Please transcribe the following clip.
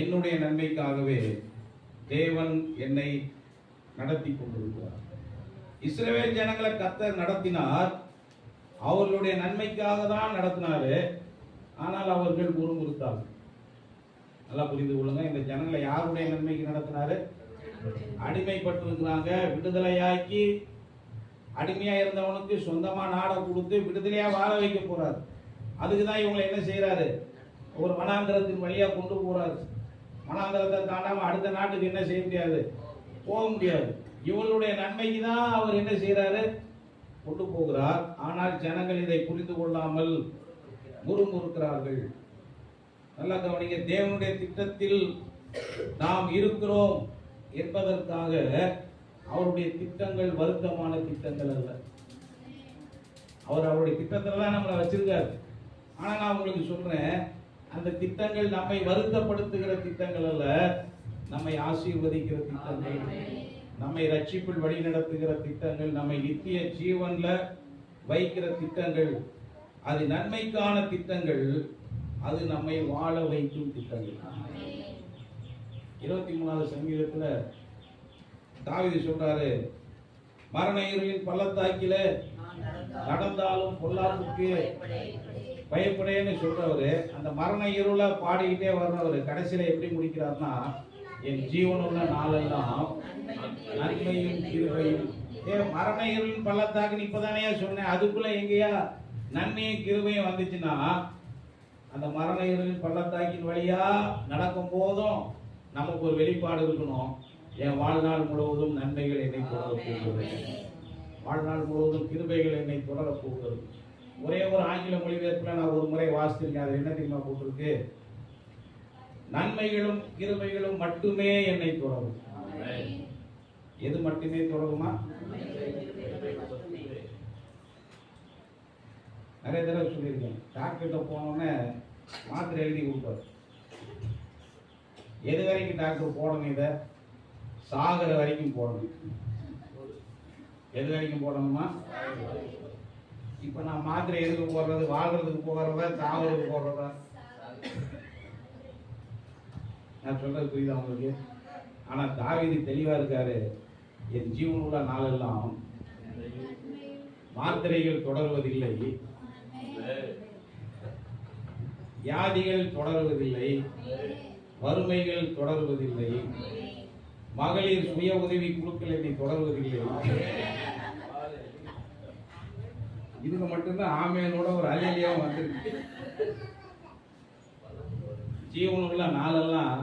என்னுடைய நன்மைக்காகவே தேவன் என்னை நடத்தி கொண்டிருக்கிறார். இஸ்ரவேல் ஜனங்களை கர்த்தர் நடத்தினார், அவர்களுடைய நன்மைக்காக தான் நடத்தினாரு. ஆனால் அவர்கள் முறுமுறுத்தார்கள். நல்லா புரிந்து கொள்ளுங்க, இந்த ஜனங்களை யாருடைய நன்மைக்கு நடத்தினாரு? அடிமைப்பட்டிருக்கிறாங்க, விடுதலையாக்கி அடிமையா இருந்தவனுக்கு சொந்தமா நாடை கொடுத்து விடுதலையா வாழ வைக்க போறாரு. அதுக்குதான் இவங்களை என்ன செய்யறாரு? ஒரு வனாந்தரத்தின் வழியா கொண்டு போறாரு. வனாந்தரத்தை தாண்டாம அடுத்த நாட்டுக்கு என்ன செய்ய முடியாது, போக முடியாது. இவங்களுடைய நன்மைக்கு தான் அவர் என்ன செய்யறாரு? கொண்டு போகிறார். ஆனால் ஜனங்கள் இதை புரிந்து கொள்ளாமல் முறுமுறுக்கிறார்கள். நல்லா கவனிங்க, தேவனுடைய திட்டத்தில் நாம் இருக்கிறோம் என்பதற்காக அவருடைய திட்டங்கள் வருத்தமான திட்டங்கள் அல்ல. அவர் அவருடைய திட்டத்தில் தான் நம்மளை வச்சிருக்காரு. ஆனா நான் உங்களுக்கு சொல்றேன், அந்த திட்டங்கள் நம்மை வருத்தப்படுத்துகிற திட்டங்கள் அல்ல, நம்மை ஆசீர்வதிக்கிற திட்டங்கள், நம்மை ரட்சிப்பில் வழி நடத்துகிற திட்டங்கள், நம்மை நித்திய ஜீவன்ல வைக்கிற திட்டங்கள், அது நன்மைக்கான திட்டங்கள், அது நம்மை வாழ வைக்கும் திட்டங்கள். 23வது சங்கீதத்துல தாவீது சொல்றாரு, மரண இருளின் பள்ளத்தாக்கில நடந்தாலும் பொல்லாப்புக்கு பயப்படேன்னு சொல்றவரு, அந்த மரண இருள பாடிக்கிட்டே வர்றவரு கடைசியில எப்படி முடிக்கிறார்னா, என் ஜீவனுள்ள நாளெல்லாம் நன்மையும் கிருபையும். மரண இருளின் பள்ளத்தாக்குன்னு இப்பதானே சொன்னேன், அதுக்குள்ள எங்கேயா நன்மையும் கிருபையும் வந்துச்சுன்னா, அந்த மரண இருளின் பள்ளத்தாக்கின் வழியா நடக்கும் போதும் நமக்கு ஒரு வெளிப்பாடு இருக்கணும். என் வாழ்நாள் முழுவதும் நன்மைகள் என்னை தொடரப் போகிறது, வாழ்நாள் முழுவதும் கிருபைகள் என்னை தொடரப் போகிறது. ஒரே ஒரு ஆங்கில மொழிபெயர்ப்புல நான் ஒரு முறை வாசித்திருக்கேன். அது என்ன தெரியுமா போட்டிருக்கு? நன்மைகளும் கிருபைகளும் மட்டுமே என்னை தொடரும். எது மட்டுமே தொடருமா? நிறைய தடவை சொல்லியிருக்கேன். டாக்டர்கிட்ட போனோன்னே மாத்திரை எழுதி கொடுப்பாரு. எது வரைக்கும் டாக்டர் போடணும்? இதை சாகிற வரைக்கும் போடணும். எது வரைக்கும் போடணுமா? இப்ப நான் மாத்திரை எதுக்கு போடுறது? வாழ்றதுக்கு போடுறதா, சாகிறதுக்கு போடுறதா? நான் சொல்றது புரியுதா உங்களுக்கு? ஆனா தாவீது தெளிவா இருக்காரு, என் ஜீவனுள்ள நாளெல்லாம் மாத்திரைகள் தொடர்வதில்லை, வியாதிகள் தொடர்வதில்லை, வறுமைகள் தொடர்வதில்லை, மகளிர் சுய உதவி குழுக்கள் என்னை தொடர்வதில்லை. இதுக்கு மட்டும்தான் ஆமேனோட ஒரு அலையிலியா வந்திருக்கு. ஜீவனுள்ள நாளெல்லாம்